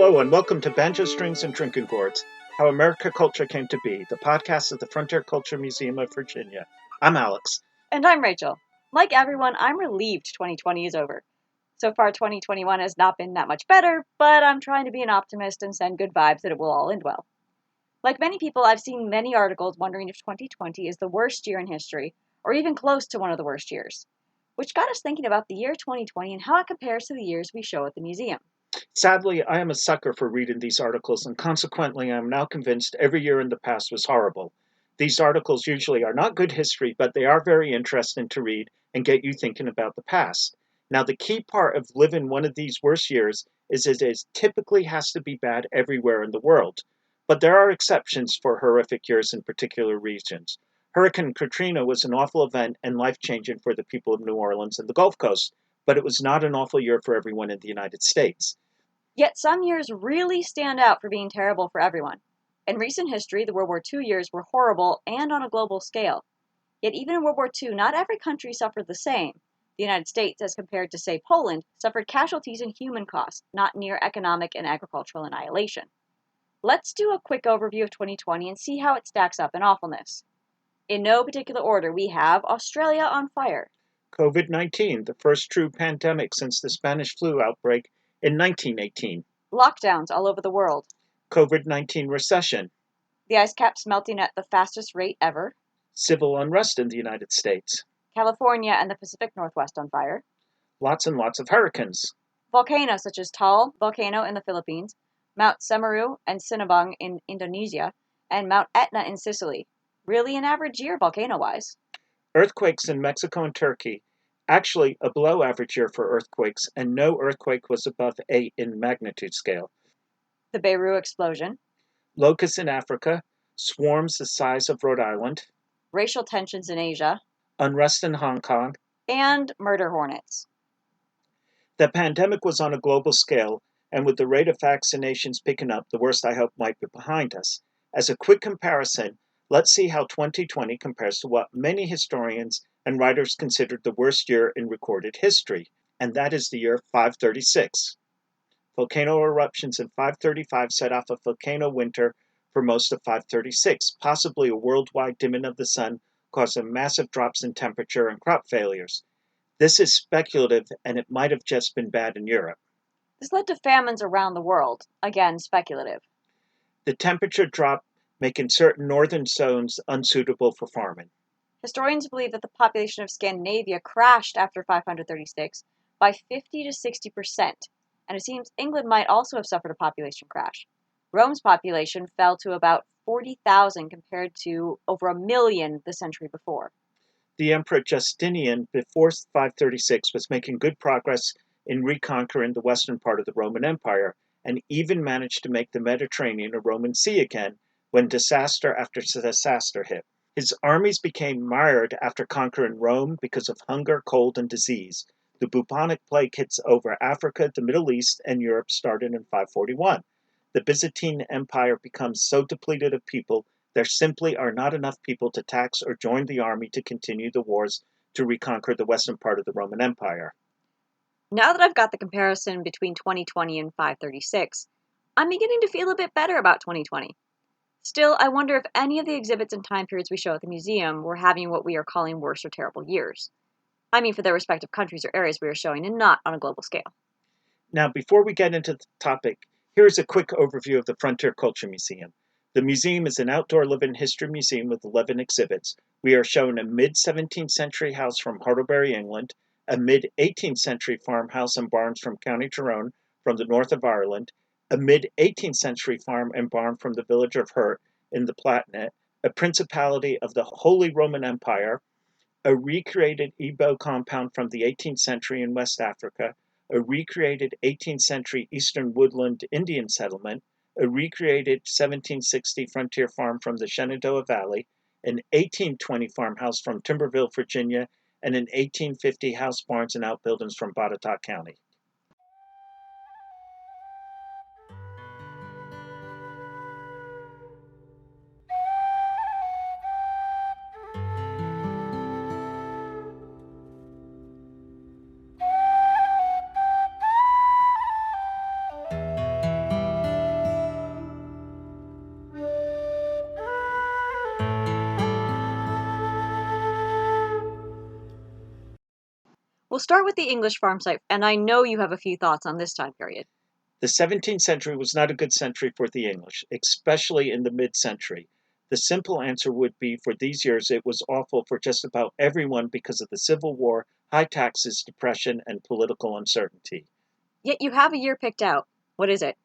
Hello and welcome to Banjo Strings and Drinking Gourds, How America Culture Came to Be, the podcast of the Frontier Culture Museum of Virginia. I'm Alex. And I'm Rachel. Like everyone, I'm relieved 2020 is over. So far, 2021 has not been that much better, but I'm trying to be an optimist and send good vibes that it will all end well. Like many people, I've seen many articles wondering if 2020 is the worst year in history, or even close to one of the worst years. Which got us thinking about the year 2020 and how it compares to the years we show at the museum. Sadly, I am a sucker for reading these articles, and consequently, I am now convinced every year in the past was horrible. These articles usually are not good history, but they are very interesting to read and get you thinking about the past. Now, the key part of living one of these worst years is it typically has to be bad everywhere in the world. But there are exceptions for horrific years in particular regions. Hurricane Katrina was an awful event and life-changing for the people of New Orleans and the Gulf Coast, but it was not an awful year for everyone in the United States. Yet some years really stand out for being terrible for everyone. In recent history, the World War II years were horrible and on a global scale. Yet even in World War II, not every country suffered the same. The United States, as compared to, say, Poland, suffered casualties in human cost, not near economic and agricultural annihilation. Let's do a quick overview of 2020 and see how it stacks up in awfulness. In no particular order, we have Australia on fire. COVID-19, the first true pandemic since the Spanish flu outbreak in 1918. Lockdowns all over the world. COVID-19 recession. The ice caps melting at the fastest rate ever. Civil unrest in the United States. California and the Pacific Northwest on fire. Lots and lots of hurricanes. Volcanoes such as Taal volcano in the Philippines, Mount Semeru and Sinabung in Indonesia, and Mount Etna in Sicily. Really an average year volcano-wise. Earthquakes in Mexico and Turkey. Actually, a below average year for earthquakes, and no earthquake was above 8 in magnitude scale. The Beirut explosion. Locusts in Africa. Swarms the size of Rhode Island. Racial tensions in Asia. Unrest in Hong Kong. And murder hornets. The pandemic was on a global scale, and with the rate of vaccinations picking up, the worst I hope might be behind us. As a quick comparison, let's see how 2020 compares to what many historians and writers considered the worst year in recorded history, and that is the year 536. Volcano eruptions in 535 set off a volcano winter for most of 536, possibly a worldwide dimming of the sun causing massive drops in temperature and crop failures. This is speculative, and it might have just been bad in Europe. This led to famines around the world. Again, speculative. The temperature drop, making certain northern zones unsuitable for farming. Historians believe that the population of Scandinavia crashed after 536 by 50 to 60%, and it seems England might also have suffered a population crash. Rome's population fell to about 40,000 compared to over 1 million the century before. The Emperor Justinian, before 536, was making good progress in reconquering the western part of the Roman Empire, and even managed to make the Mediterranean a Roman sea again when disaster after disaster hit. His armies became mired after conquering Rome because of hunger, cold, and disease. The bubonic plague hits over Africa, the Middle East, and Europe started in 541. The Byzantine Empire becomes so depleted of people, there simply are not enough people to tax or join the army to continue the wars to reconquer the western part of the Roman Empire. Now that I've got the comparison between 2020 and 536, I'm beginning to feel a bit better about 2020. Still, I wonder if any of the exhibits and time periods we show at the museum were having what we are calling worst or terrible years. I mean for their respective countries or areas we are showing and not on a global scale. Now, before we get into the topic, here's a quick overview of the Frontier Culture Museum. The museum is an outdoor living history museum with 11 exhibits. We are showing a mid-17th century house from Hartlebury, England, a mid-18th century farmhouse and barns from County Tyrone from the north of Ireland, a mid-18th century farm and barn from the village of Hurt in the Palatinate, a principality of the Holy Roman Empire, a recreated Igbo compound from the 18th century in West Africa, a recreated 18th century Eastern Woodland Indian settlement, a recreated 1760 frontier farm from the Shenandoah Valley, an 1820 farmhouse from Timberville, Virginia, and an 1850 house barns and outbuildings from Botetourt County. We'll start with the English farm site, and I know you have a few thoughts on this time period. The 17th century was not a good century for the English, especially in the mid-century. The simple answer would be for these years it was awful for just about everyone because of the Civil War, high taxes, depression, and political uncertainty. Yet you have a year picked out. What is it?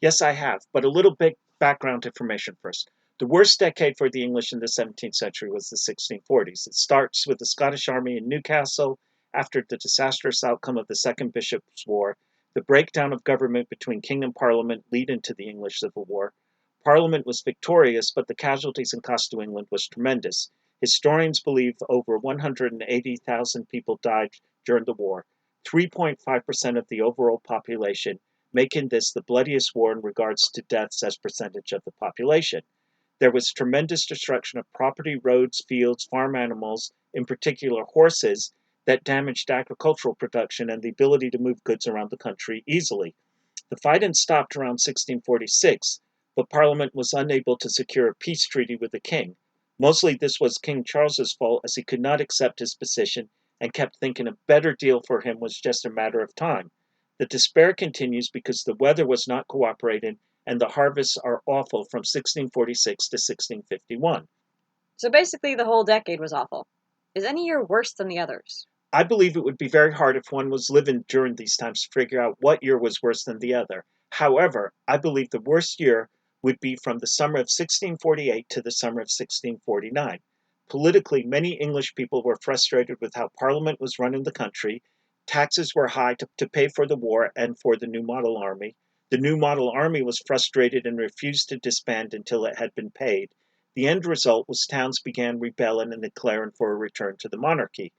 Yes, I have, but a little bit background information first. The worst decade for the English in the 17th century was the 1640s. It starts with the Scottish army in Newcastle after the disastrous outcome of the Second Bishops' War. The breakdown of government between king and parliament lead into the English Civil War. Parliament was victorious, but the casualties and cost to England was tremendous. Historians believe over 180,000 people died during the war, 3.5% of the overall population, making this the bloodiest war in regards to deaths as percentage of the population. There was tremendous destruction of property, roads, fields, farm animals, in particular horses, that damaged agricultural production and the ability to move goods around the country easily. The fighting stopped around 1646, but Parliament was unable to secure a peace treaty with the king. Mostly this was King Charles's fault as he could not accept his position and kept thinking a better deal for him was just a matter of time. The despair continues because the weather was not cooperating and the harvests are awful from 1646 to 1651. So basically, the whole decade was awful. Is any year worse than the others? I believe it would be very hard if one was living during these times to figure out what year was worse than the other. However, I believe the worst year would be from the summer of 1648 to the summer of 1649. Politically, many English people were frustrated with how Parliament was running the country. Taxes were high to pay for the war and for the New Model Army. The New Model Army was frustrated and refused to disband until it had been paid. The end result was towns began rebelling and declaring for a return to the monarchy.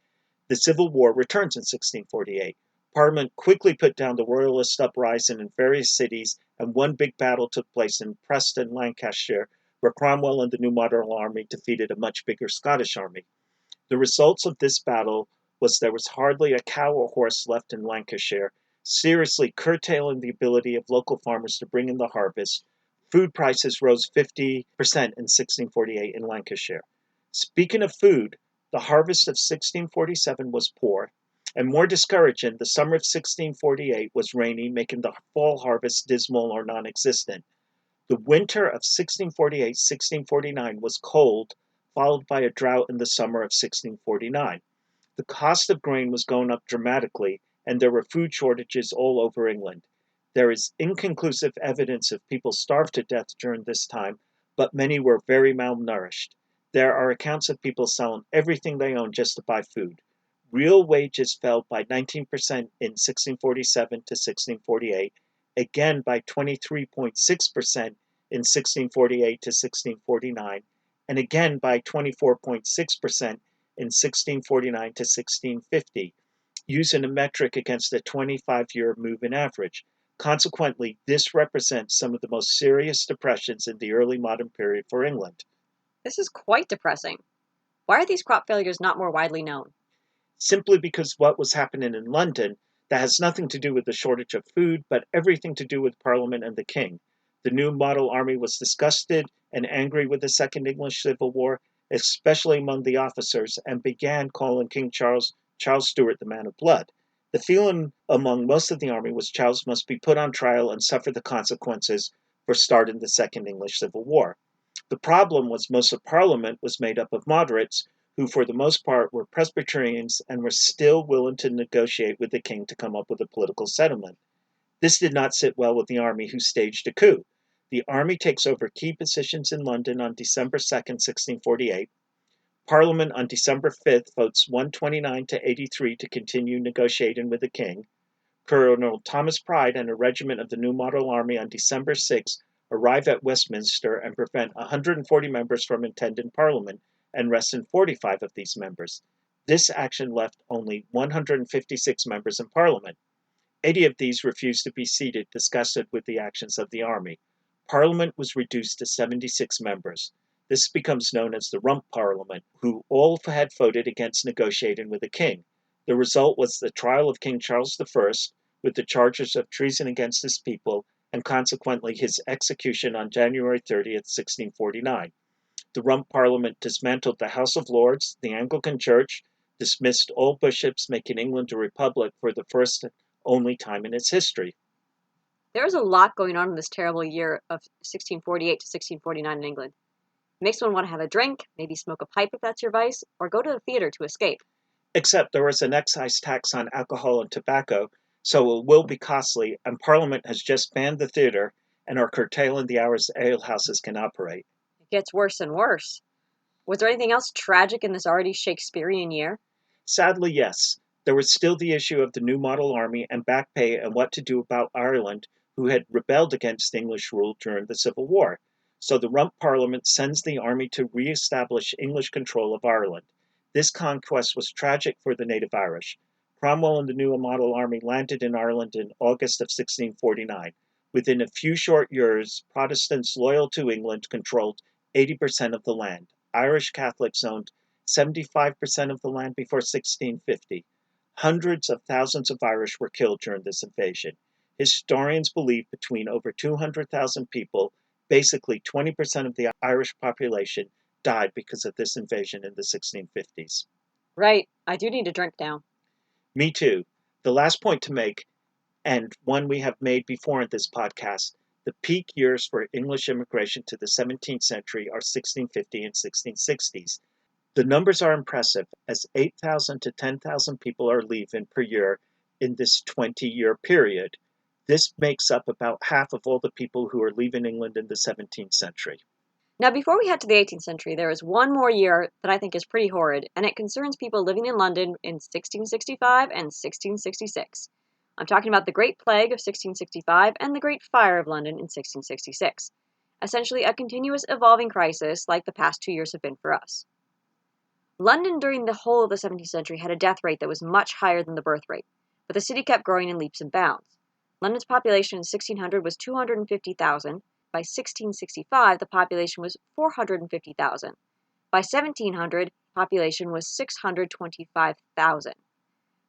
The Civil War returns in 1648. Parliament quickly put down the royalist uprising in various cities, and one big battle took place in Preston, Lancashire, where Cromwell and the New Model Army defeated a much bigger Scottish army. The results of this battle was there was hardly a cow or horse left in Lancashire, seriously curtailing the ability of local farmers to bring in the harvest. Food prices rose 50% in 1648 in Lancashire. Speaking of food, the harvest of 1647 was poor, and more discouraging, the summer of 1648 was rainy, making the fall harvest dismal or non existent. The winter of 1648-1649 was cold, followed by a drought in the summer of 1649. The cost of grain was going up dramatically, and there were food shortages all over England. There is inconclusive evidence of people starved to death during this time, but many were very malnourished. There are accounts of people selling everything they own just to buy food. Real wages fell by 19% in 1647 to 1648, again by 23.6% in 1648 to 1649, and again by 24.6% in 1649 to 1650, using a metric against a 25-year moving average. Consequently, this represents some of the most serious depressions in the early modern period for England. This is quite depressing. Why are these crop failures not more widely known? Simply because what was happening in London, that has nothing to do with the shortage of food, but everything to do with Parliament and the King. The New Model Army was disgusted and angry with the Second English Civil War, especially among the officers, and began calling King Charles Stuart the Man of Blood. The feeling among most of the army was Charles must be put on trial and suffer the consequences for starting the Second English Civil War. The problem was most of Parliament was made up of moderates who for the most part were Presbyterians and were still willing to negotiate with the king to come up with a political settlement. This did not sit well with the army, who staged a coup. The army takes over key positions in London on December 2nd, 1648. Parliament on December 5th votes 129 to 83 to continue negotiating with the king. Colonel Thomas Pride and a regiment of the New Model Army on December 6th arrive at Westminster and prevent 140 members from attending Parliament and arresting 45 of these members. This action left only 156 members in Parliament. 80 of these refused to be seated, disgusted with the actions of the army. Parliament was reduced to 76 members. This becomes known as the Rump Parliament, who all had voted against negotiating with the king. The result was the trial of King Charles I, with the charges of treason against his people, and consequently his execution on January 30th, 1649. The Rump Parliament dismantled the House of Lords, the Anglican Church, dismissed all bishops, making England a republic for the first and only time in its history. There was a lot going on in this terrible year of 1648 to 1649 in England. It makes one want to have a drink, maybe smoke a pipe if that's your vice, or go to the theater to escape. Except there was an excise tax on alcohol and tobacco, so it will be costly, and Parliament has just banned the theatre and are curtailing the hours alehouses can operate. It gets worse and worse. Was there anything else tragic in this already Shakespearean year? Sadly, yes. There was still the issue of the new model army and back pay and what to do about Ireland, who had rebelled against English rule during the Civil War. So the Rump Parliament sends the army to re establish English control of Ireland. This conquest was tragic for the native Irish. Cromwell and the new model army landed in Ireland in August of 1649. Within a few short years, Protestants loyal to England controlled 80% of the land. Irish Catholics owned 75% of the land before 1650. Hundreds of thousands of Irish were killed during this invasion. Historians believe between over 200,000 people, basically 20% of the Irish population, died because of this invasion in the 1650s. Right, I do need a drink now. Me too. The last point to make, and one we have made before in this podcast, the peak years for English immigration to the 17th century are 1650 and 1660s. The numbers are impressive, as 8,000 to 10,000 people are leaving per year in this 20-year period. This makes up about half of all the people who are leaving England in the 17th century. Now, before we head to the 18th century, there is one more year that I think is pretty horrid, and it concerns people living in London in 1665 and 1666. I'm talking about the Great Plague of 1665 and the Great Fire of London in 1666. Essentially, a continuous evolving crisis like the past 2 years have been for us. London during the whole of the 17th century had a death rate that was much higher than the birth rate, but the city kept growing in leaps and bounds. London's population in 1600 was 250,000. By 1665, the population was 450,000. By 1700, population was 625,000.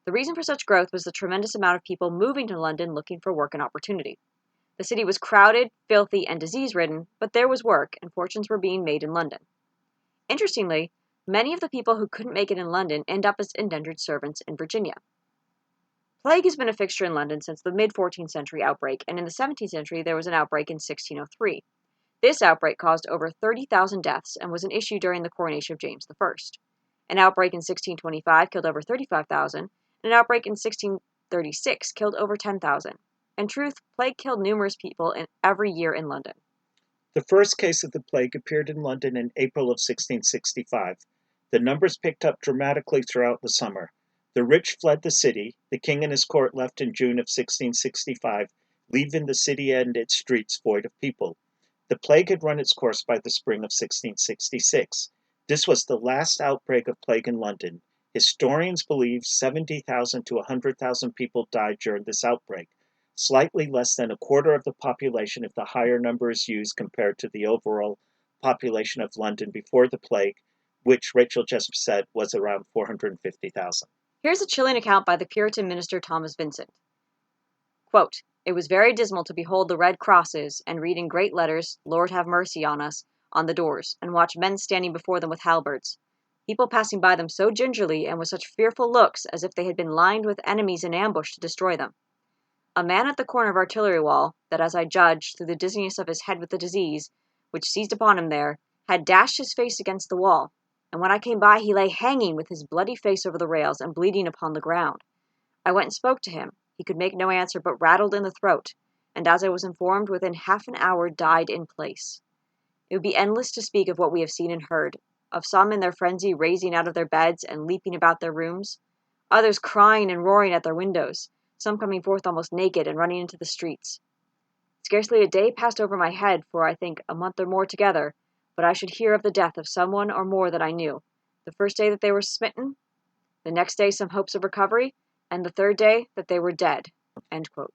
The reason for such growth was the tremendous amount of people moving to London looking for work and opportunity. The city was crowded, filthy, and disease-ridden, but there was work, and fortunes were being made in London. Interestingly, many of the people who couldn't make it in London end up as indentured servants in Virginia. Plague has been a fixture in London since the mid-14th century outbreak, and in the 17th century there was an outbreak in 1603. This outbreak caused over 30,000 deaths and was an issue during the coronation of James I. An outbreak in 1625 killed over 35,000, and an outbreak in 1636 killed over 10,000. In truth, plague killed numerous people every year in London. The first case of the plague appeared in London in April of 1665. The numbers picked up dramatically throughout the summer. The rich fled the city. The king and his court left in June of 1665, leaving the city and its streets void of people. The plague had run its course by the spring of 1666. This was the last outbreak of plague in London. Historians believe 70,000 to 100,000 people died during this outbreak, slightly less than a quarter of the population if the higher number is used compared to the overall population of London before the plague, which Rachel just said was around 450,000. Here's a chilling account by the Puritan minister Thomas Vincent. Quote, "It was very dismal to behold the red crosses, and read in great letters, 'Lord have mercy on us,' on the doors, and watch men standing before them with halberds. People passing by them so gingerly and with such fearful looks as if they had been lined with enemies in ambush to destroy them. A man at the corner of Artillery Wall, that as I judged, through the dizziness of his head with the disease, which seized upon him there, had dashed his face against the wall, and when I came by he lay hanging with his bloody face over the rails and bleeding upon the ground. I went and spoke to him. He could make no answer, but rattled in the throat, and as I was informed, within half an hour died in place. It would be endless to speak of what we have seen and heard, of some in their frenzy raising out of their beds and leaping about their rooms, others crying and roaring at their windows, some coming forth almost naked and running into the streets. Scarcely a day passed over my head for, I think, a month or more together, but I should hear of the death of some one or more that I knew. The first day that they were smitten, the next day some hopes of recovery, and the third day that they were dead." End quote.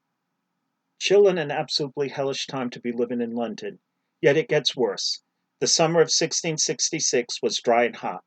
Chill and an absolutely hellish time to be living in London. Yet it gets worse. The summer of 1666 was dry and hot.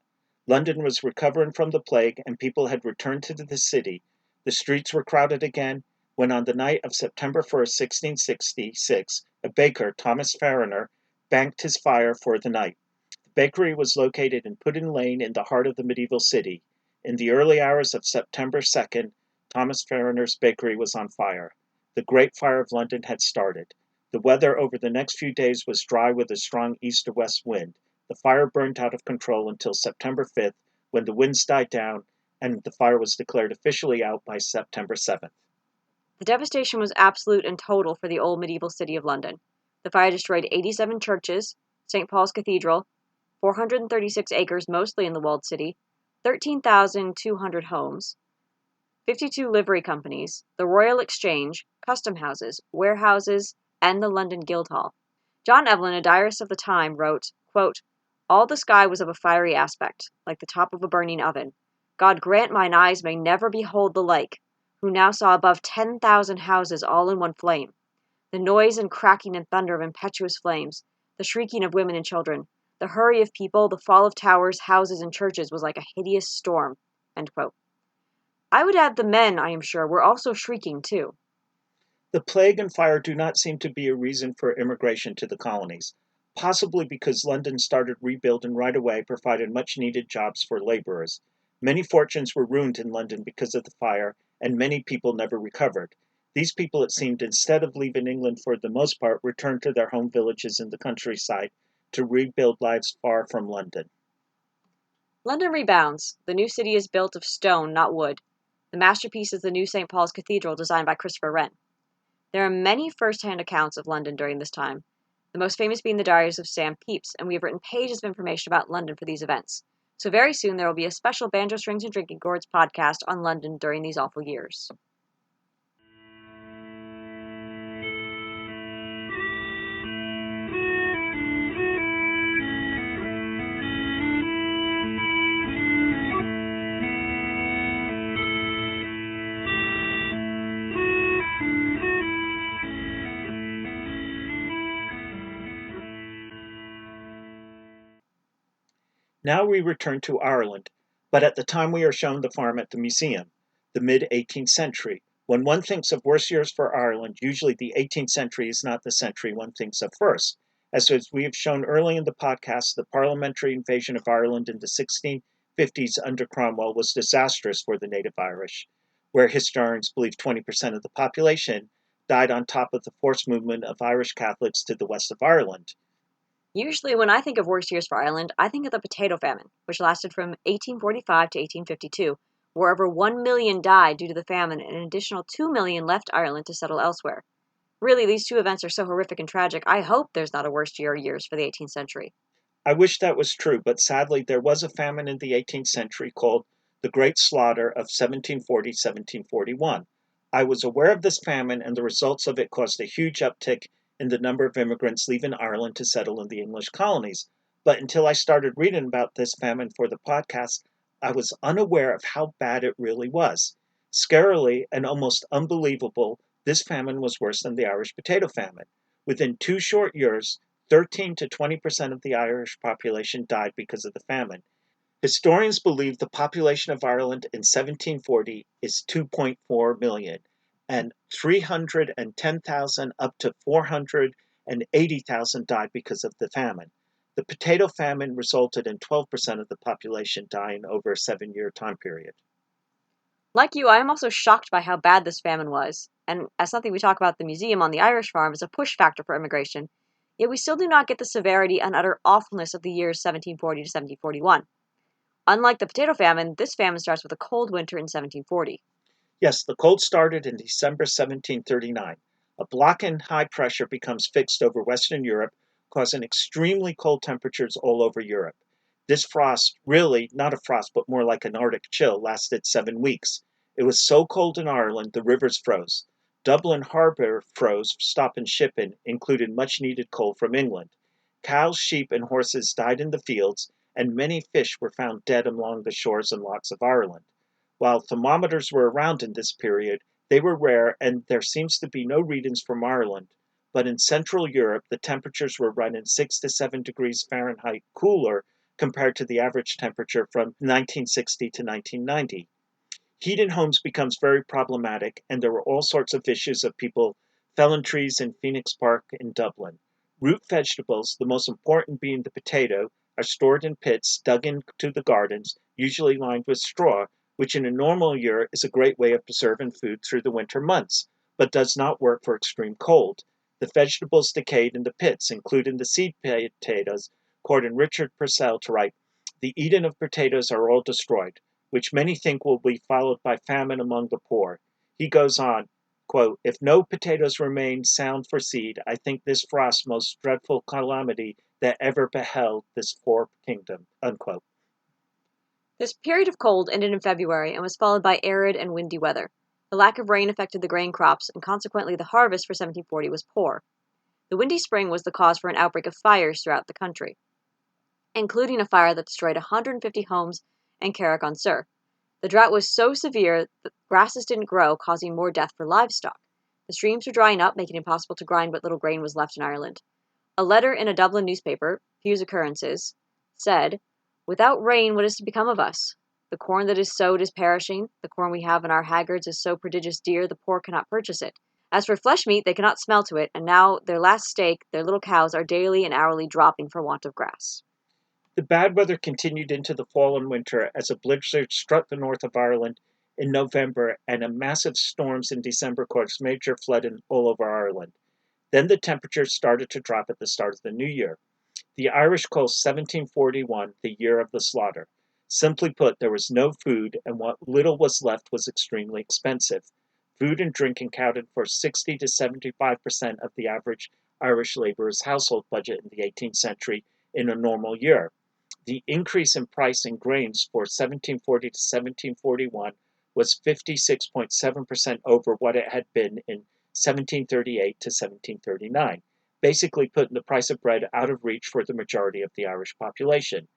London was recovering from the plague, and people had returned to the city. The streets were crowded again, when on the night of September 1st, 1666, a baker, Thomas Farriner, banked his fire for the night. The bakery was located in Pudding Lane in the heart of the medieval city. In the early hours of September 2nd, Thomas Farriner's bakery was on fire. The Great Fire of London had started. The weather over the next few days was dry with a strong east to west wind. The fire burned out of control until September 5th, when the winds died down and the fire was declared officially out by September 7th. The devastation was absolute and total for the old medieval city of London. The fire destroyed 87 churches, St. Paul's Cathedral, 436 acres mostly in the walled city, 13,200 homes, 52 livery companies, the Royal Exchange, custom houses, warehouses, and the London Guildhall. John Evelyn, a diarist of the time, wrote, quote, "All the sky was of a fiery aspect, like the top of a burning oven. God grant mine eyes may never behold the like, who now saw above 10,000 houses all in one flame. The noise and cracking and thunder of impetuous flames, the shrieking of women and children, the hurry of people, the fall of towers, houses, and churches was like a hideous storm." End quote. I would add the men, I am sure, were also shrieking too. The plague and fire do not seem to be a reason for immigration to the colonies, possibly because London started rebuilding right away, provided much needed jobs for laborers. Many fortunes were ruined in London because of the fire, and many people never recovered. These people, it seemed, instead of leaving England for the most part, returned to their home villages in the countryside to rebuild lives far from London. London rebounds. The new city is built of stone, not wood. The masterpiece is the new St. Paul's Cathedral designed by Christopher Wren. There are many first-hand accounts of London during this time, the most famous being the diaries of Sam Pepys, and we have written pages of information about London for these events. So very soon there will be a special Banjo Strings and Drinking Gourds podcast on London during these awful years. Now we return to Ireland, but at the time we are shown the farm at the museum, the mid-18th century. When one thinks of worst years for Ireland, usually the 18th century is not the century one thinks of first. As we have shown early in the podcast, the parliamentary invasion of Ireland in the 1650s under Cromwell was disastrous for the native Irish, where historians believe 20% of the population died on top of the forced movement of Irish Catholics to the west of Ireland. Usually when I think of worst years for Ireland, I think of the potato famine, which lasted from 1845 to 1852, where over 1 million died due to the famine and an additional 2 million left Ireland to settle elsewhere. Really, these two events are so horrific and tragic, I hope there's not a worst year or years for the 18th century. I wish that was true, but sadly there was a famine in the 18th century called the Great Slaughter of 1740-1741. I was aware of this famine, and the results of it caused a huge uptick in the number of immigrants leaving Ireland to settle in the English colonies. But until I started reading about this famine for the podcast, I was unaware of how bad it really was. Scarily and almost unbelievable, this famine was worse than the Irish potato famine. Within 2 short years, 13 to 20% of the Irish population died because of the famine. Historians believe the population of Ireland in 1740 is 2.4 million, and 310,000 up to 480,000 died because of the famine. The potato famine resulted in 12% of the population dying over a 7-year time period. Like you, I am also shocked by how bad this famine was, and as something we talk about at the museum on the Irish farm as a push factor for immigration, yet we still do not get the severity and utter awfulness of the years 1740 to 1741. Unlike the potato famine, this famine starts with a cold winter in 1740. Yes, the cold started in December 1739. A block in high pressure becomes fixed over Western Europe, causing extremely cold temperatures all over Europe. This frost, really not a frost, but more like an Arctic chill, lasted 7 weeks. It was so cold in Ireland, the rivers froze. Dublin Harbour froze, stopping shipping, including much needed coal from England. Cows, sheep, and horses died in the fields, and many fish were found dead along the shores and lochs of Ireland. While thermometers were around in this period, they were rare, and there seems to be no readings from Ireland. But in Central Europe, the temperatures were running 6 to 7 degrees Fahrenheit cooler compared to the average temperature from 1960 to 1990. Heating homes becomes very problematic, and there were all sorts of issues of people felling trees in Phoenix Park in Dublin. Root vegetables, the most important being the potato, are stored in pits dug into the gardens, usually lined with straw, which in a normal year is a great way of preserving food through the winter months, but does not work for extreme cold. The vegetables decayed in the pits, including the seed potatoes, according Richard Purcell to write, "The eating of potatoes are all destroyed, which many think will be followed by famine among the poor." He goes on, quote, "If no potatoes remain sound for seed, I think this frost most dreadful calamity that ever beheld this poor kingdom." Unquote. This period of cold ended in February and was followed by arid and windy weather. The lack of rain affected the grain crops, and consequently the harvest for 1740 was poor. The windy spring was the cause for an outbreak of fires throughout the country, including a fire that destroyed 150 homes in Carrick-on-Suir. The drought was so severe that grasses didn't grow, causing more death for livestock. The streams were drying up, making it impossible to grind what little grain was left in Ireland. A letter in a Dublin newspaper, Few's Occurrences, said, "Without rain, what is to become of us? The corn that is sowed is perishing. The corn we have in our haggards is so prodigious dear, the poor cannot purchase it. As for flesh meat, they cannot smell to it, and now their last steak, their little cows, are daily and hourly dropping for want of grass." The bad weather continued into the fall and winter as a blizzard struck the north of Ireland in November and a massive storms in December caused major flooding all over Ireland. Then the temperatures started to drop at the start of the new year. The Irish called 1741 the year of the slaughter. Simply put, there was no food, and what little was left was extremely expensive. Food and drink accounted for 60 to 75% of the average Irish laborer's household budget in the 18th century in a normal year. The increase in price in grains for 1740 to 1741 was 56.7% over what it had been in 1738 to 1739, basically putting the price of bread out of reach for the majority of the Irish population.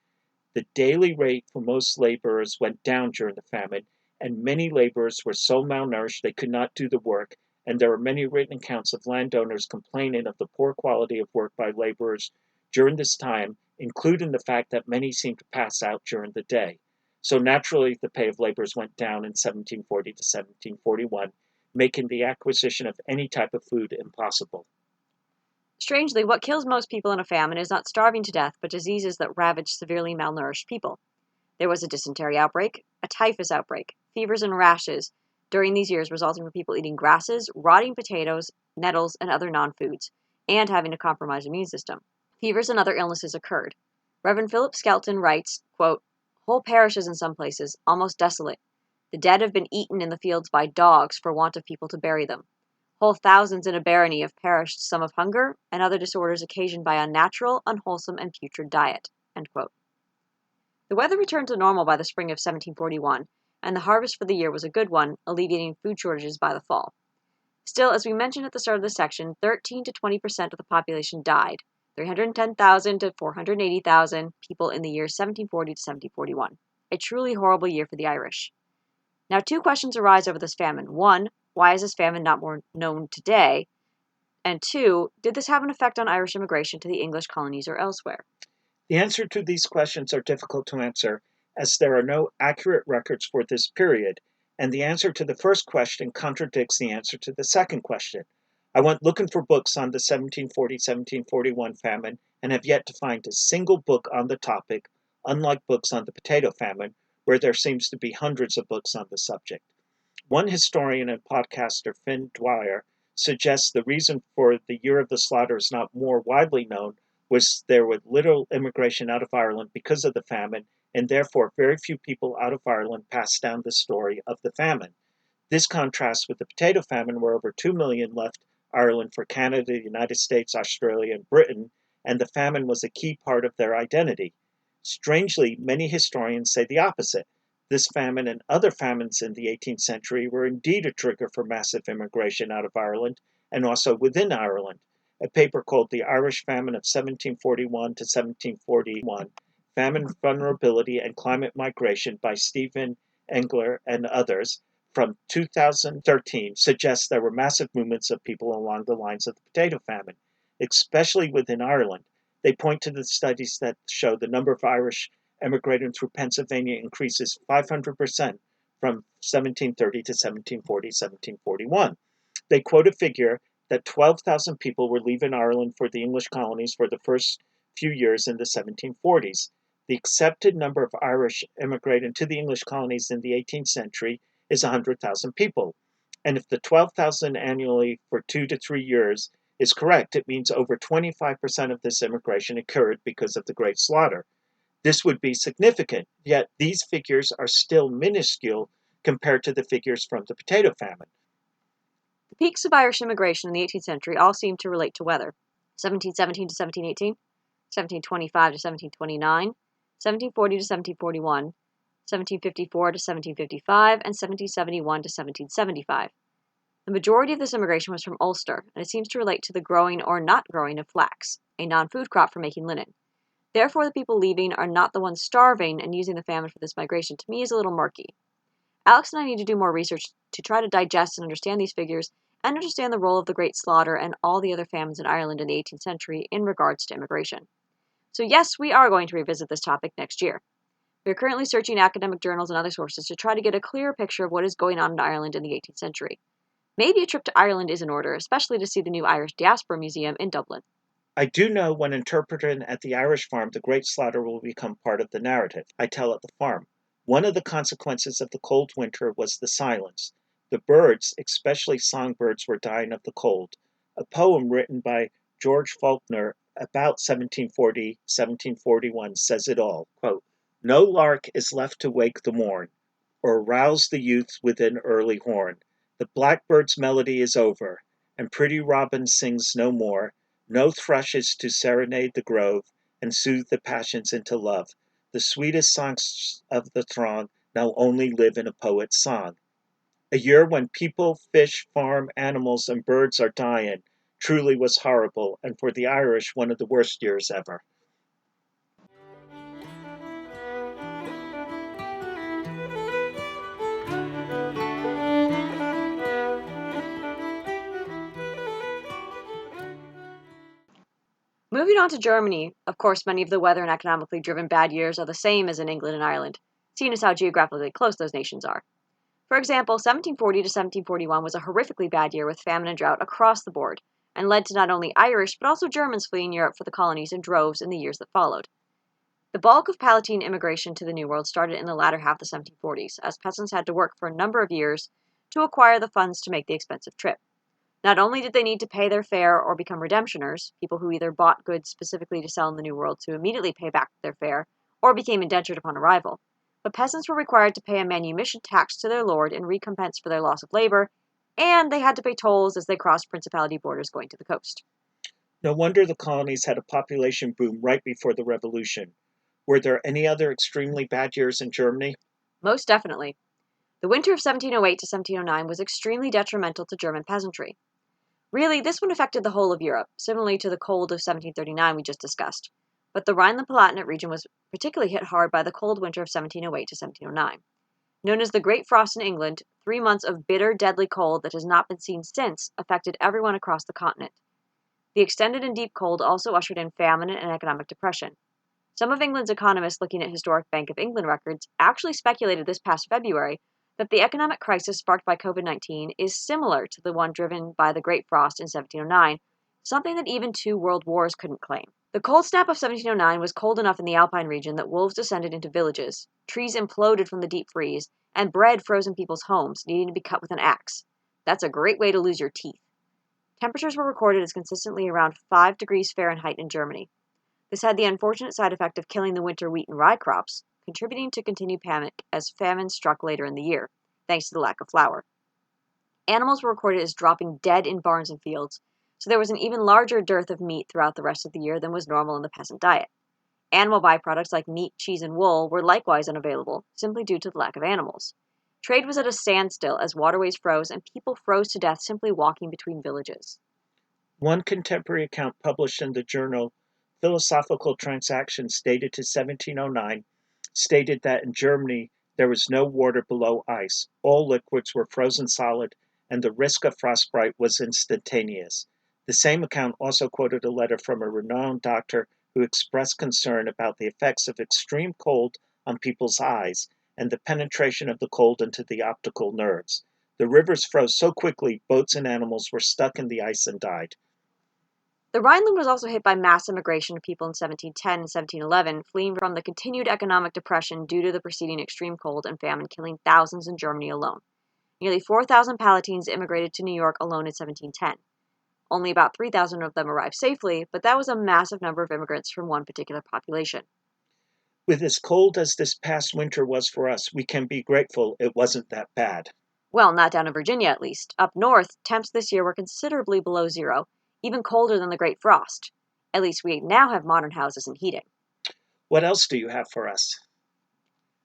The daily rate for most laborers went down during the famine, and many laborers were so malnourished they could not do the work, and there are many written accounts of landowners complaining of the poor quality of work by laborers during this time, including the fact that many seemed to pass out during the day. So naturally, the pay of laborers went down in 1740 to 1741, making the acquisition of any type of food impossible. Strangely, what kills most people in a famine is not starving to death, but diseases that ravage severely malnourished people. There was a dysentery outbreak, a typhus outbreak, fevers and rashes during these years resulting from people eating grasses, rotting potatoes, nettles, and other non-foods, and having a compromised immune system. Fevers and other illnesses occurred. Reverend Philip Skelton writes, quote, "Whole parishes in some places, almost desolate. The dead have been eaten in the fields by dogs for want of people to bury them. Whole thousands in a barony have perished, some of hunger, and other disorders occasioned by unnatural, unwholesome, and putrid diet." End quote. The weather returned to normal by the spring of 1741, and the harvest for the year was a good one, alleviating food shortages by the fall. Still, as we mentioned at the start of the section, 13 to 20% of the population died, 310,000 to 480,000 people in the years 1740 to 1741. A truly horrible year for the Irish. Now, two questions arise over this famine. One, why is this famine not more known today? And two, did this have an effect on Irish immigration to the English colonies or elsewhere? The answer to these questions are difficult to answer, as there are no accurate records for this period, and the answer to the first question contradicts the answer to the second question. I went looking for books on the 1740-1741 famine and have yet to find a single book on the topic, unlike books on the potato famine, where there seems to be hundreds of books on the subject. One historian and podcaster, Finn Dwyer, suggests the reason for the year of the slaughter is not more widely known was there was little immigration out of Ireland because of the famine, and therefore very few people out of Ireland passed down the story of the famine. This contrasts with the potato famine, where over 2 million left Ireland for Canada, the United States, Australia, and Britain, and the famine was a key part of their identity. Strangely, many historians say the opposite. This famine and other famines in the 18th century were indeed a trigger for massive immigration out of Ireland and also within Ireland. A paper called The Irish Famine of 1741 to 1741, Famine, Vulnerability, and Climate Migration by Stephen Engler and others, from 2013, suggests there were massive movements of people along the lines of the potato famine, especially within Ireland. They point to the studies that show the number of Irish emigrating through Pennsylvania increases 500% from 1730 to 1740, 1741. They quote a figure that 12,000 people were leaving Ireland for the English colonies for the first few years in the 1740s. The accepted number of Irish immigrated to the English colonies in the 18th century is 100,000 people. And if the 12,000 annually for 2 to 3 years is correct, it means over 25% of this immigration occurred because of the Great Slaughter. This would be significant, yet these figures are still minuscule compared to the figures from the potato famine. The peaks of Irish immigration in the 18th century all seem to relate to weather: 1717 to 1718, 1725 to 1729, 1740 to 1741, 1754 to 1755, and 1771 to 1775. The majority of this immigration was from Ulster, and it seems to relate to the growing or not growing of flax, a non-food crop for making linen. Therefore, the people leaving are not the ones starving, and using the famine for this migration to me is a little murky. Alex and I need to do more research to try to digest and understand these figures and understand the role of the Great Slaughter and all the other famines in Ireland in the 18th century in regards to immigration. So yes, we are going to revisit this topic next year. We are currently searching academic journals and other sources to try to get a clearer picture of what is going on in Ireland in the 18th century. Maybe a trip to Ireland is in order, especially to see the new Irish Diaspora Museum in Dublin. I do know when interpreted at the Irish farm, the Great Slaughter will become part of the narrative I tell at the farm. One of the consequences of the cold winter was the silence. The birds, especially songbirds, were dying of the cold. A poem written by George Faulkner about 1740, 1741 says it all. Quote, "No lark is left to wake the morn, or rouse the youth with an early horn. The blackbird's melody is over, and pretty robin sings no more. No thrush is to serenade the grove, and soothe the passions into love. The sweetest songs of the throng now only live in a poet's song." A year when people, fish, farm, animals, and birds are dying truly was horrible, and for the Irish, one of the worst years ever. Moving on to Germany, of course, many of the weather and economically driven bad years are the same as in England and Ireland, seeing as how geographically close those nations are. For example, 1740 to 1741 was a horrifically bad year with famine and drought across the board, and led to not only Irish but also Germans fleeing Europe for the colonies in droves in the years that followed. The bulk of Palatine immigration to the New World started in the latter half of the 1740s, as peasants had to work for a number of years to acquire the funds to make the expensive trip. Not only did they need to pay their fare or become redemptioners, people who either bought goods specifically to sell in the New World to immediately pay back their fare, or became indentured upon arrival, but peasants were required to pay a manumission tax to their lord in recompense for their loss of labor, and they had to pay tolls as they crossed principality borders going to the coast. No wonder the colonies had a population boom right before the Revolution. Were there any other extremely bad years in Germany? Most definitely. The winter of 1708 to 1709 was extremely detrimental to German peasantry. Really, this one affected the whole of Europe, similarly to the cold of 1739 we just discussed. But the Rhineland-Palatinate region was particularly hit hard by the cold winter of 1708 to 1709. Known as the Great Frost in England, 3 months of bitter, deadly cold that has not been seen since affected everyone across the continent. The extended and deep cold also ushered in famine and economic depression. Some of England's economists looking at historic Bank of England records actually speculated this past February that the economic crisis sparked by COVID-19 is similar to the one driven by the Great Frost in 1709, something that even 2 world wars couldn't claim. The cold snap of 1709 was cold enough in the Alpine region that wolves descended into villages, trees imploded from the deep freeze, and bread froze in people's homes, needing to be cut with an axe. That's a great way to lose your teeth. Temperatures were recorded as consistently around 5 degrees Fahrenheit in Germany. This had the unfortunate side effect of killing the winter wheat and rye crops, contributing to continued panic as famine struck later in the year, thanks to the lack of flour. Animals were recorded as dropping dead in barns and fields, so there was an even larger dearth of meat throughout the rest of the year than was normal in the peasant diet. Animal byproducts like meat, cheese, and wool were likewise unavailable, simply due to the lack of animals. Trade was at a standstill as waterways froze and people froze to death simply walking between villages. One contemporary account published in the journal Philosophical Transactions dated to 1709 stated that in Germany there was no water below ice. All liquids were frozen solid, and the risk of frostbite was instantaneous. The same account also quoted a letter from a renowned doctor who expressed concern about the effects of extreme cold on people's eyes and the penetration of the cold into the optical nerves. The rivers froze so quickly, boats and animals were stuck in the ice and died. The Rhineland was also hit by mass immigration of people in 1710 and 1711, fleeing from the continued economic depression due to the preceding extreme cold and famine, killing thousands in Germany alone. Nearly 4,000 Palatines immigrated to New York alone in 1710. Only about 3,000 of them arrived safely, but that was a massive number of immigrants from one particular population. With as cold as this past winter was for us, we can be grateful it wasn't that bad. Well, not down in Virginia at least. Up north, temps this year were considerably below zero, even colder than the Great Frost. At least we now have modern houses and heating. What else do you have for us?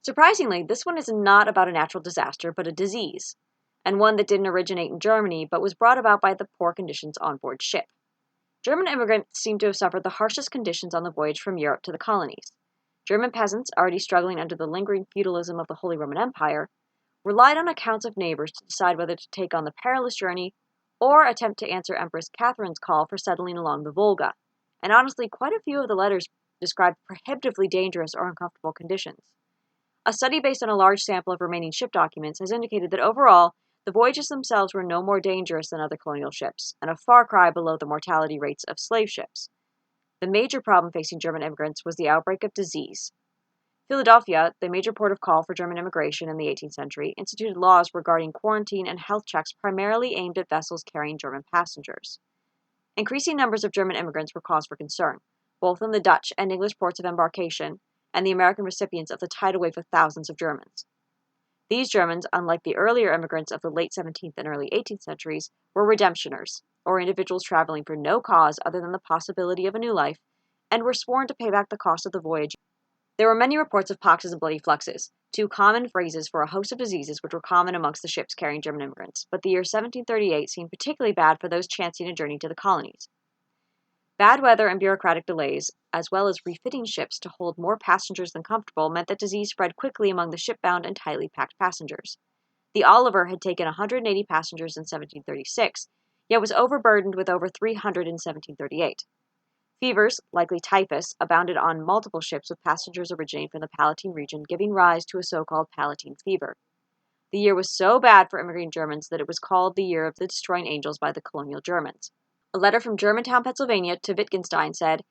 Surprisingly, this one is not about a natural disaster, but a disease, and one that didn't originate in Germany, but was brought about by the poor conditions on board ship. German immigrants seem to have suffered the harshest conditions on the voyage from Europe to the colonies. German peasants, already struggling under the lingering feudalism of the Holy Roman Empire, relied on accounts of neighbors to decide whether to take on the perilous journey or attempt to answer Empress Catherine's call for settling along the Volga. And honestly, quite a few of the letters described prohibitively dangerous or uncomfortable conditions. A study based on a large sample of remaining ship documents has indicated that overall, the voyages themselves were no more dangerous than other colonial ships, and a far cry below the mortality rates of slave ships. The major problem facing German immigrants was the outbreak of disease. Philadelphia, the major port of call for German immigration in the 18th century, instituted laws regarding quarantine and health checks primarily aimed at vessels carrying German passengers. Increasing numbers of German immigrants were cause for concern, both in the Dutch and English ports of embarkation and the American recipients of the tidal wave of thousands of Germans. These Germans, unlike the earlier immigrants of the late 17th and early 18th centuries, were redemptioners, or individuals traveling for no cause other than the possibility of a new life, and were sworn to pay back the cost of the voyage. There were many reports of poxes and bloody fluxes, two common phrases for a host of diseases which were common amongst the ships carrying German immigrants, but the year 1738 seemed particularly bad for those chancing a journey to the colonies. Bad weather and bureaucratic delays, as well as refitting ships to hold more passengers than comfortable, meant that disease spread quickly among the shipbound and tightly packed passengers. The Oliver had taken 180 passengers in 1736, yet was overburdened with over 300 in 1738. Fevers, likely typhus, abounded on multiple ships with passengers originating from the Palatine region, giving rise to a so-called Palatine fever. The year was so bad for immigrating Germans that it was called the Year of the Destroying Angels by the colonial Germans. A letter from Germantown, Pennsylvania to Wittgenstein said,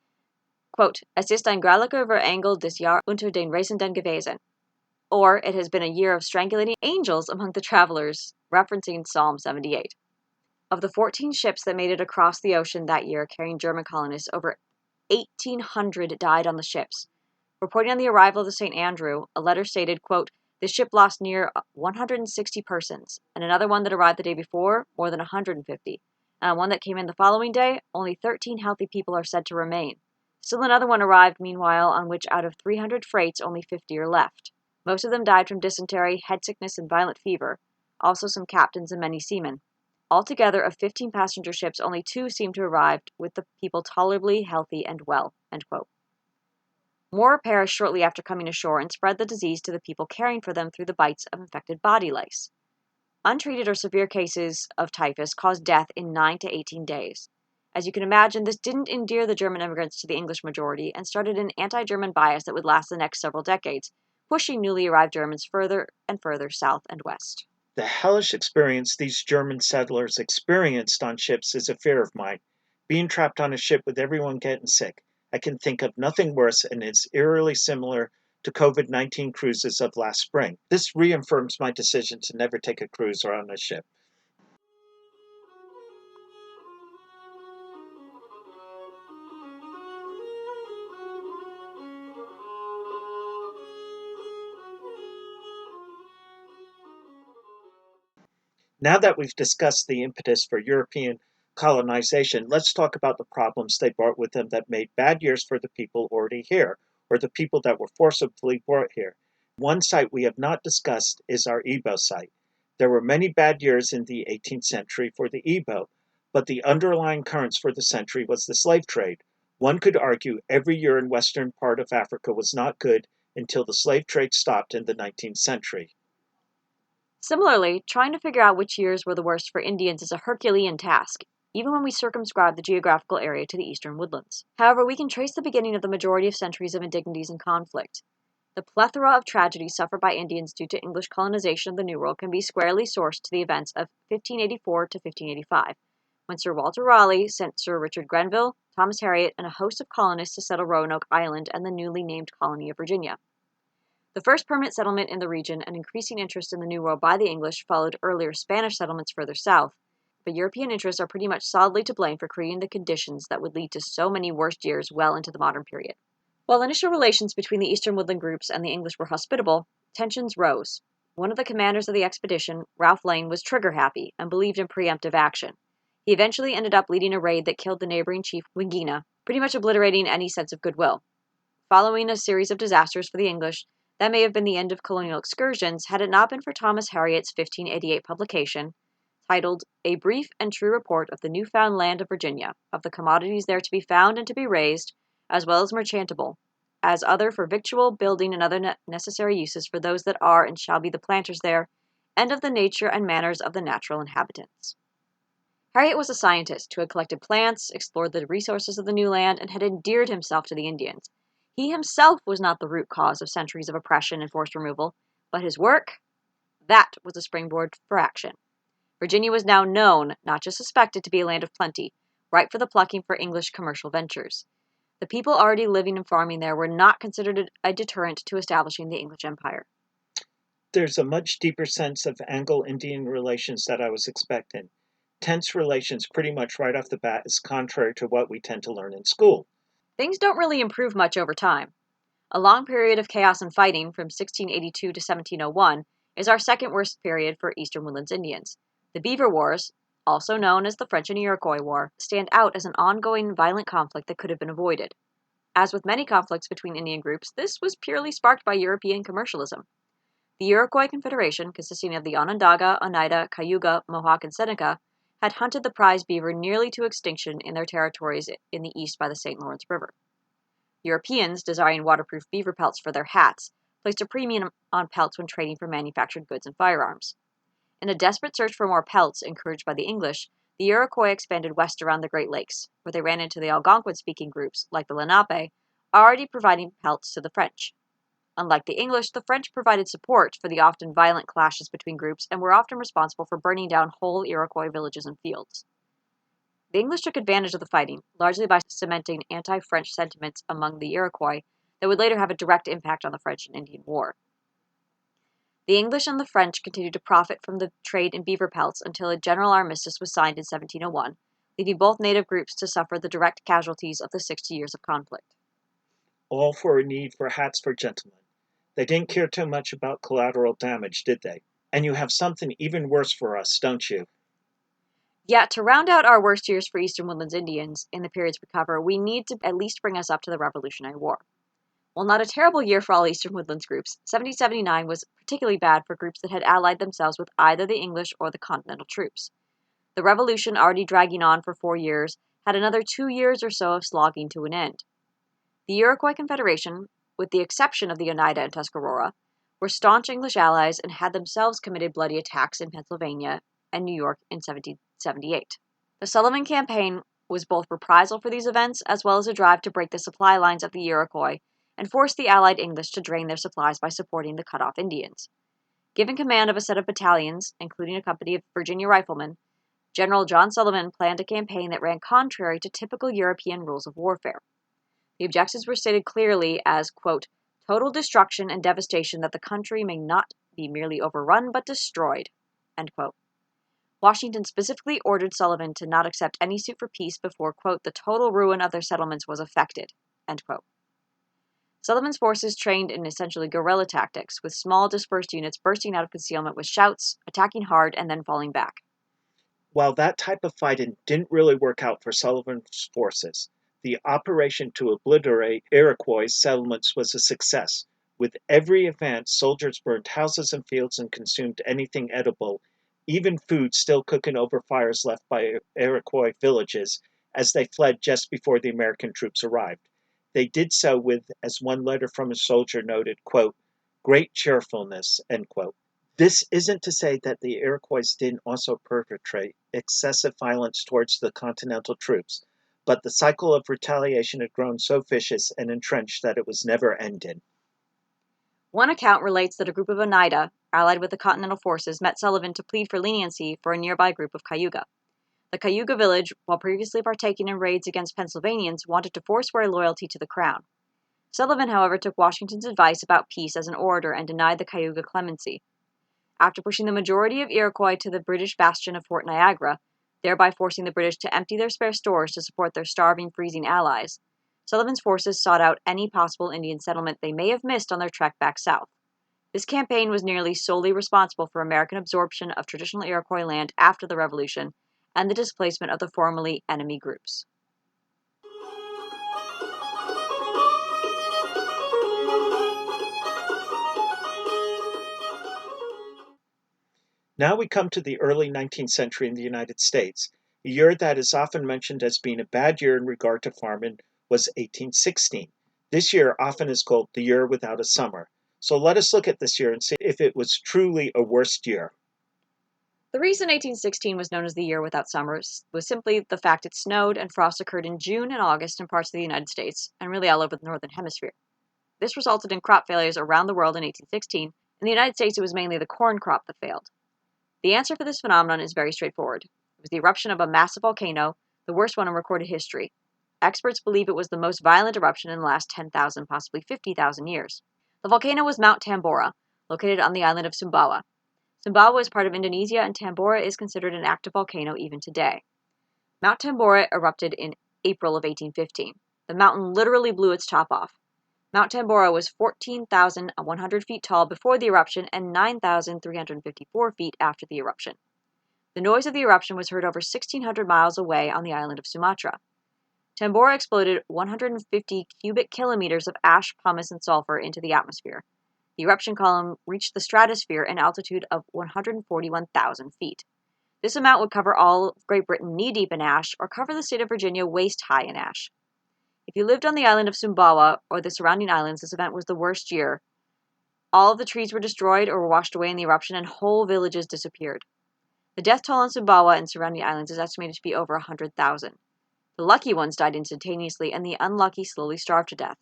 quote, "Es ist ein graulicher Engel des Jahr unter den Reisenden gewesen," or "It has been a year of strangulating angels among the travelers," referencing Psalm 78. Of the 14 ships that made it across the ocean that year carrying German colonists, over 1,800 died on the ships. Reporting on the arrival of the St. Andrew, a letter stated, quote, "The ship lost near 160 persons, and another one that arrived the day before, more than 150. And one that came in the following day, only 13 healthy people are said to remain. Still another one arrived, meanwhile, on which out of 300 freights, only 50 are left. Most of them died from dysentery, head sickness, and violent fever, also some captains and many seamen. Altogether, of 15 passenger ships, only 2 seem to have arrived with the people tolerably healthy and well." End quote. More perished shortly after coming ashore and spread the disease to the people caring for them through the bites of infected body lice. Untreated or severe cases of typhus caused death in 9 to 18 days. As you can imagine, this didn't endear the German immigrants to the English majority and started an anti-German bias that would last the next several decades, pushing newly arrived Germans further and further south and west. The hellish experience these German settlers experienced on ships is a fear of mine. Being trapped on a ship with everyone getting sick, I can think of nothing worse, and it's eerily similar to COVID-19 cruises of last spring. This reaffirms my decision to never take a cruise or on a ship. Now that we've discussed the impetus for European colonization, let's talk about the problems they brought with them that made bad years for the people already here, or the people that were forcibly brought here. One site we have not discussed is our Igbo site. There were many bad years in the 18th century for the Igbo, but the underlying currents for the century was the slave trade. One could argue every year in western part of Africa was not good until the slave trade stopped in the 19th century. Similarly, trying to figure out which years were the worst for Indians is a Herculean task, even when we circumscribe the geographical area to the eastern woodlands. However, we can trace the beginning of the majority of centuries of indignities and conflict. The plethora of tragedies suffered by Indians due to English colonization of the New World can be squarely sourced to the events of 1584 to 1585, when Sir Walter Raleigh sent Sir Richard Grenville, Thomas Harriot, and a host of colonists to settle Roanoke Island and the newly named colony of Virginia. The first permanent settlement in the region and increasing interest in the New World by the English followed earlier Spanish settlements further south, but European interests are pretty much solidly to blame for creating the conditions that would lead to so many worst years well into the modern period. While initial relations between the Eastern Woodland groups and the English were hospitable, tensions rose. One of the commanders of the expedition, Ralph Lane, was trigger-happy and believed in preemptive action. He eventually ended up leading a raid that killed the neighboring chief Wingina, pretty much obliterating any sense of goodwill. Following a series of disasters for the English, that may have been the end of colonial excursions had it not been for Thomas Harriot's 1588 publication, titled A Brief and True Report of the Newfound Land of Virginia, of the commodities there to be found and to be raised, as well as merchantable, as other for victual, building, and other necessary uses for those that are and shall be the planters there, and of the nature and manners of the natural inhabitants. Harriot was a scientist who had collected plants, explored the resources of the new land, and had endeared himself to the Indians. He himself was not the root cause of centuries of oppression and forced removal, but his work, that was a springboard for action. Virginia was now known, not just suspected, to be a land of plenty, ripe for the plucking for English commercial ventures. The people already living and farming there were not considered a deterrent to establishing the English Empire. There's a much deeper sense of Anglo-Indian relations that I was expecting. Tense relations pretty much right off the bat is contrary to what we tend to learn in school. Things don't really improve much over time. A long period of chaos and fighting from 1682 to 1701 is our second worst period for Eastern Woodlands Indians. The Beaver Wars, also known as the French and Iroquois War, stand out as an ongoing violent conflict that could have been avoided. As with many conflicts between Indian groups, this was purely sparked by European commercialism. The Iroquois Confederation, consisting of the Onondaga, Oneida, Cayuga, Mohawk, and Seneca, had hunted the prize beaver nearly to extinction in their territories in the east by the St. Lawrence River. Europeans, desiring waterproof beaver pelts for their hats, placed a premium on pelts when trading for manufactured goods and firearms. In a desperate search for more pelts, encouraged by the English, the Iroquois expanded west around the Great Lakes, where they ran into the Algonquin-speaking groups, like the Lenape, already providing pelts to the French. Unlike the English, the French provided support for the often violent clashes between groups and were often responsible for burning down whole Iroquois villages and fields. The English took advantage of the fighting, largely by cementing anti-French sentiments among the Iroquois that would later have a direct impact on the French and Indian War. The English and the French continued to profit from the trade in beaver pelts until a general armistice was signed in 1701, leaving both native groups to suffer the direct casualties of the 60 years of conflict. All for a need for hats for gentlemen. They didn't care too much about collateral damage, did they? And you have something even worse for us, don't you? Yet, to round out our worst years for Eastern Woodlands Indians in the periods we cover, we need to at least bring us up to the Revolutionary War. While not a terrible year for all Eastern Woodlands groups, 1779 was particularly bad for groups that had allied themselves with either the English or the Continental troops. The Revolution, already dragging on for 4 years, had another 2 years or so of slogging to an end. The Iroquois Confederation, with the exception of the Oneida and Tuscarora, were staunch English allies and had themselves committed bloody attacks in Pennsylvania and New York in 1778. The Sullivan Campaign was both reprisal for these events as well as a drive to break the supply lines of the Iroquois and force the allied English to drain their supplies by supporting the cut-off Indians. Given command of a set of battalions, including a company of Virginia riflemen, General John Sullivan planned a campaign that ran contrary to typical European rules of warfare. The objectives were stated clearly as, quote, total destruction and devastation that the country may not be merely overrun but destroyed, end quote. Washington specifically ordered Sullivan to not accept any suit for peace before, quote, the total ruin of their settlements was effected, end quote. Sullivan's forces trained in essentially guerrilla tactics, with small dispersed units bursting out of concealment with shouts, attacking hard, and then falling back. While that type of fighting didn't really work out for Sullivan's forces, the operation to obliterate Iroquois settlements was a success. With every advance, soldiers burned houses and fields and consumed anything edible, even food still cooking over fires left by Iroquois villages as they fled just before the American troops arrived. They did so with, as one letter from a soldier noted, quote, great cheerfulness, end quote. This isn't to say that the Iroquois didn't also perpetrate excessive violence towards the Continental troops, but the cycle of retaliation had grown so vicious and entrenched that it was never ending. One account relates that a group of Oneida, allied with the Continental forces, met Sullivan to plead for leniency for a nearby group of Cayuga. The Cayuga village, while previously partaking in raids against Pennsylvanians, wanted to forswear loyalty to the crown. Sullivan, however, took Washington's advice about peace as an orator and denied the Cayuga clemency. After pushing the majority of Iroquois to the British bastion of Fort Niagara, thereby forcing the British to empty their spare stores to support their starving, freezing allies, Sullivan's forces sought out any possible Indian settlement they may have missed on their trek back south. This campaign was nearly solely responsible for American absorption of traditional Iroquois land after the Revolution and the displacement of the formerly enemy groups. Now we come to the early 19th century in the United States. A year that is often mentioned as being a bad year in regard to farming was 1816. This year often is called the year without a summer. So let us look at this year and see if it was truly a worst year. The reason 1816 was known as the year without summers was simply the fact it snowed and frost occurred in June and August in parts of the United States and really all over the Northern Hemisphere. This resulted in crop failures around the world in 1816. In the United States, it was mainly the corn crop that failed. The answer for this phenomenon is very straightforward. It was the eruption of a massive volcano, the worst one in recorded history. Experts believe it was the most violent eruption in the last 10,000, possibly 50,000 years. The volcano was Mount Tambora, located on the island of Sumbawa. Sumbawa is part of Indonesia, and Tambora is considered an active volcano even today. Mount Tambora erupted in April of 1815. The mountain literally blew its top off. Mount Tambora was 14,100 feet tall before the eruption and 9,354 feet after the eruption. The noise of the eruption was heard over 1,600 miles away on the island of Sumatra. Tambora exploded 150 cubic kilometers of ash, pumice, and sulfur into the atmosphere. The eruption column reached the stratosphere at an altitude of 141,000 feet. This amount would cover all of Great Britain knee-deep in ash or cover the state of Virginia waist-high in ash. If you lived on the island of Sumbawa or the surrounding islands, this event was the worst year. All of the trees were destroyed or were washed away in the eruption, and whole villages disappeared. The death toll on Sumbawa and surrounding islands is estimated to be over 100,000. The lucky ones died instantaneously, and the unlucky slowly starved to death.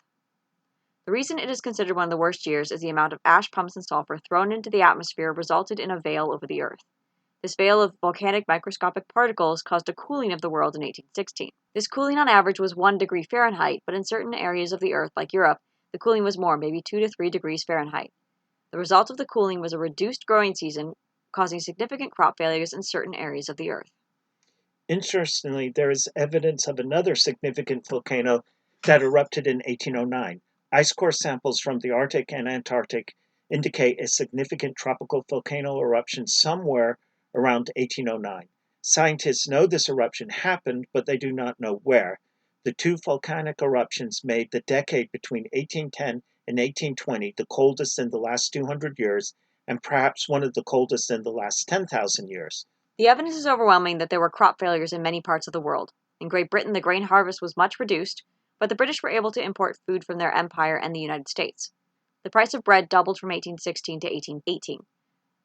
The reason it is considered one of the worst years is the amount of ash, pumice, and sulfur thrown into the atmosphere resulted in a veil over the earth. This veil of volcanic microscopic particles caused a cooling of the world in 1816. This cooling on average was 1 degree Fahrenheit, but in certain areas of the Earth, like Europe, the cooling was more, maybe 2 to 3 degrees Fahrenheit. The result of the cooling was a reduced growing season, causing significant crop failures in certain areas of the Earth. Interestingly, there is evidence of another significant volcano that erupted in 1809. Ice core samples from the Arctic and Antarctic indicate a significant tropical volcano eruption somewhere around 1809. Scientists know this eruption happened, but they do not know where. The two volcanic eruptions made the decade between 1810 and 1820 the coldest in the last 200 years, and perhaps one of the coldest in the last 10,000 years. The evidence is overwhelming that there were crop failures in many parts of the world. In Great Britain, the grain harvest was much reduced, but the British were able to import food from their empire and the United States. The price of bread doubled from 1816 to 1818.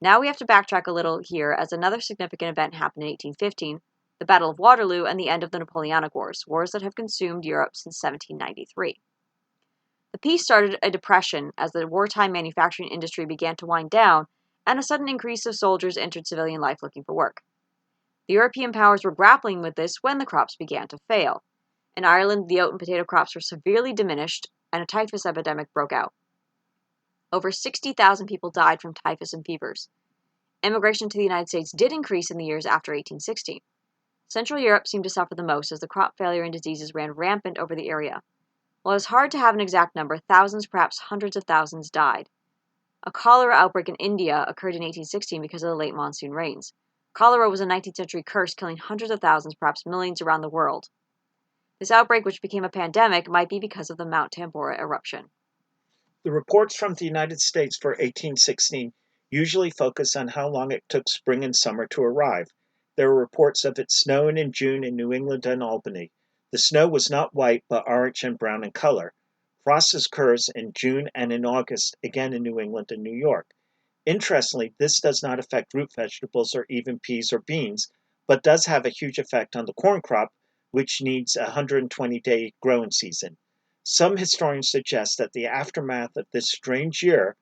Now we have to backtrack a little here, as another significant event happened in 1815, the Battle of Waterloo and the end of the Napoleonic Wars, wars that have consumed Europe since 1793. The peace started a depression as the wartime manufacturing industry began to wind down, and a sudden increase of soldiers entered civilian life looking for work. The European powers were grappling with this when the crops began to fail. In Ireland, the oat and potato crops were severely diminished, and a typhus epidemic broke out. Over 60,000 people died from typhus and fevers. Immigration to the United States did increase in the years after 1816. Central Europe seemed to suffer the most as the crop failure and diseases ran rampant over the area. While it is hard to have an exact number, thousands, perhaps hundreds of thousands died. A cholera outbreak in India occurred in 1816 because of the late monsoon rains. Cholera was a 19th century curse killing hundreds of thousands, perhaps millions around the world. This outbreak, which became a pandemic, might be because of the Mount Tambora eruption. The reports from the United States for 1816 usually focus on how long it took spring and summer to arrive. There were reports of it snowing in June in New England and Albany. The snow was not white, but orange and brown in color. Frost occurs in June and in August, again in New England and New York. Interestingly, this does not affect root vegetables or even peas or beans, but does have a huge effect on the corn crop, which needs a 120-day growing season. Some historians suggest that the aftermath of this strange year,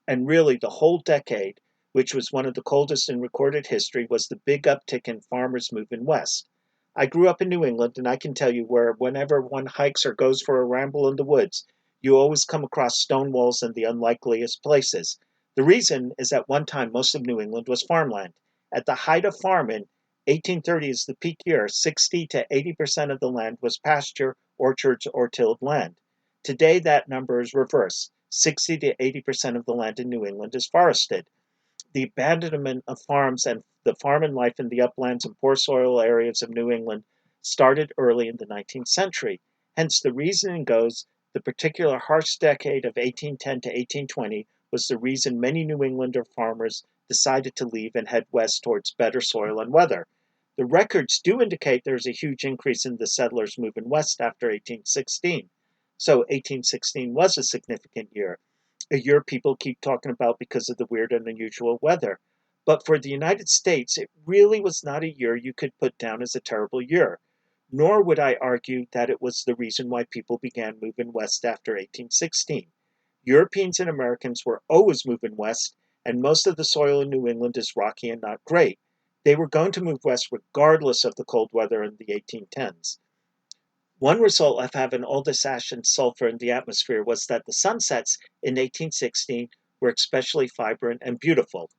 and really the whole decade, which was one of the coldest in recorded history, was the big uptick in farmers moving west. I grew up in New England, and I can tell you where whenever one hikes or goes for a ramble in the woods, you always come across stone walls in the unlikeliest places. The reason is that one time most of New England was farmland. At the height of farming, 1830 is the peak year, 60 to 80% of the land was pasture, orchards, or tilled land. Today, that number is reversed. 60 to 80% of the land in New England is forested. The abandonment of farms and the farming life in the uplands and poor soil areas of New England started early in the 19th century. Hence, the reasoning goes the particular harsh decade of 1810 to 1820 was the reason many New Englander farmers decided to leave and head west towards better soil and weather. The records do indicate there's a huge increase in the settlers moving west after 1816. So 1816 was a significant year, a year people keep talking about because of the weird and unusual weather. But for the United States, it really was not a year you could put down as a terrible year. Nor would I argue that it was the reason why people began moving west after 1816. Europeans and Americans were always moving west, and most of the soil in New England is rocky and not great. They were going to move west regardless of the cold weather in the 1810s. One result of having all this ash and sulfur in the atmosphere was that the sunsets in 1816 were especially vibrant and beautiful.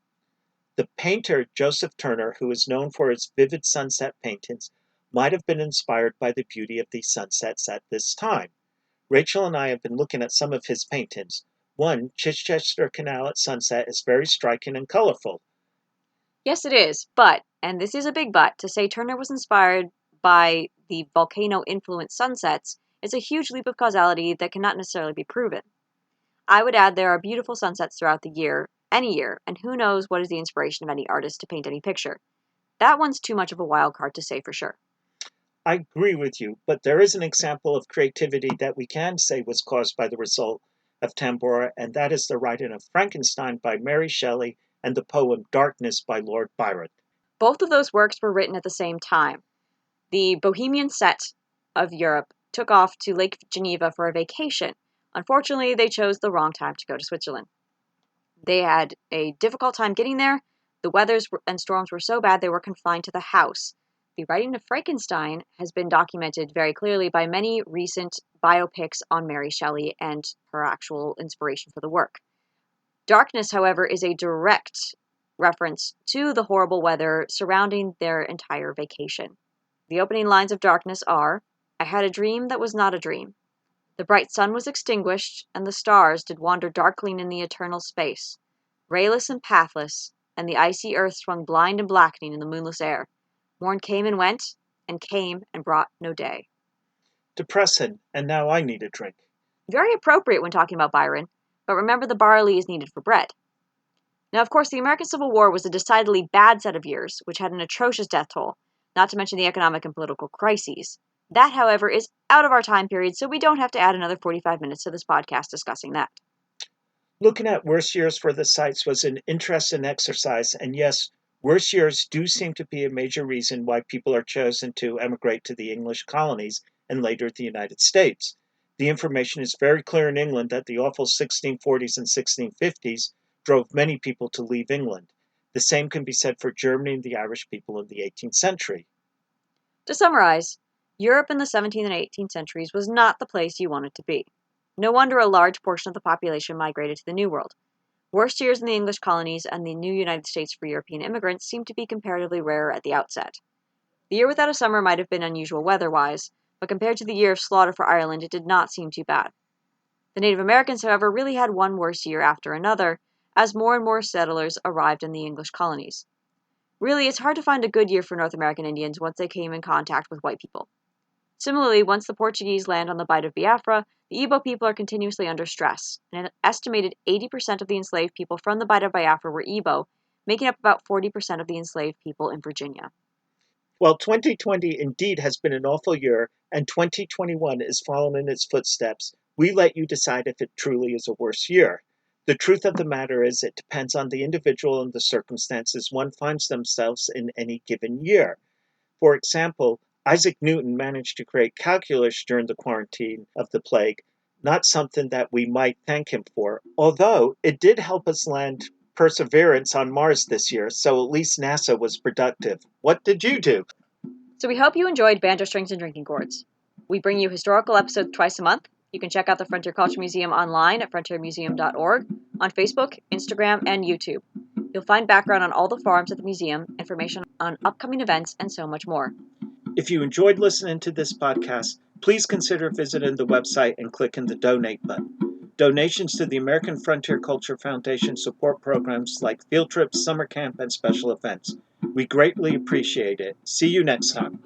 The painter Joseph Turner, who is known for his vivid sunset paintings, might have been inspired by the beauty of these sunsets at this time. Rachel and I have been looking at some of his paintings. One, Chichester Canal at sunset, is very striking and colorful. Yes, it is, but, and this is a big but, to say Turner was inspired by the volcano-influenced sunsets is a huge leap of causality that cannot necessarily be proven. I would add there are beautiful sunsets throughout the year, any year, and who knows what is the inspiration of any artist to paint any picture. That one's too much of a wild card to say for sure. I agree with you, but there is an example of creativity that we can say was caused by the result of Tambora, and that is the writing of Frankenstein by Mary Shelley and the poem Darkness by Lord Byron. Both of those works were written at the same time. The Bohemian set of Europe took off to Lake Geneva for a vacation. Unfortunately, they chose the wrong time to go to Switzerland. They had a difficult time getting there. The weathers and storms were so bad they were confined to the house. The writing of Frankenstein has been documented very clearly by many recent biopics on Mary Shelley and her actual inspiration for the work. Darkness, however, is a direct reference to the horrible weather surrounding their entire vacation. The opening lines of Darkness are, I had a dream that was not a dream. The bright sun was extinguished, and the stars did wander darkling in the eternal space, rayless and pathless, and the icy earth swung blind and blackening in the moonless air. Morn came and came and brought no day. Depressing, and now I need a drink. Very appropriate when talking about Byron, but remember the barley is needed for bread. Now, of course, the American Civil War was a decidedly bad set of years, which had an atrocious death toll, not to mention the economic and political crises. That, however, is out of our time period, so we don't have to add another 45 minutes to this podcast discussing that. Looking at worse years for the sites was an interesting exercise, and yes, worse years do seem to be a major reason why people are chosen to emigrate to the English colonies and later the United States. The information is very clear in England that the awful 1640s and 1650s drove many people to leave England. The same can be said for Germany and the Irish people in the 18th century. To summarize, Europe in the 17th and 18th centuries was not the place you wanted to be. No wonder a large portion of the population migrated to the New World. Worst years in the English colonies and the new United States for European immigrants seemed to be comparatively rarer at the outset. The year without a summer might have been unusual weather-wise, but compared to the year of slaughter for Ireland, it did not seem too bad. The Native Americans, however, really had one worse year after another, as more and more settlers arrived in the English colonies. Really, it's hard to find a good year for North American Indians once they came in contact with white people. Similarly, once the Portuguese land on the Bight of Biafra, the Igbo people are continuously under stress, and an estimated 80% of the enslaved people from the Bight of Biafra were Igbo, making up about 40% of the enslaved people in Virginia. While 2020 indeed has been an awful year, and 2021 is following in its footsteps, we let you decide if it truly is a worse year. The truth of the matter is, it depends on the individual and the circumstances one finds themselves in any given year. For example, Isaac Newton managed to create calculus during the quarantine of the plague, not something that we might thank him for, although it did help us land Perseverance on Mars this year, so at least NASA was productive. What did you do? So we hope you enjoyed Banjo Strings and Drinking Gourds. We bring you historical episodes twice a month. You can check out the Frontier Culture Museum online at frontiermuseum.org, on Facebook, Instagram, and YouTube. You'll find background on all the forums at the museum, information on upcoming events, and so much more. If you enjoyed listening to this podcast, please consider visiting the website and clicking the donate button. Donations to the American Frontier Culture Foundation support programs like field trips, summer camp, and special events. We greatly appreciate it. See you next time.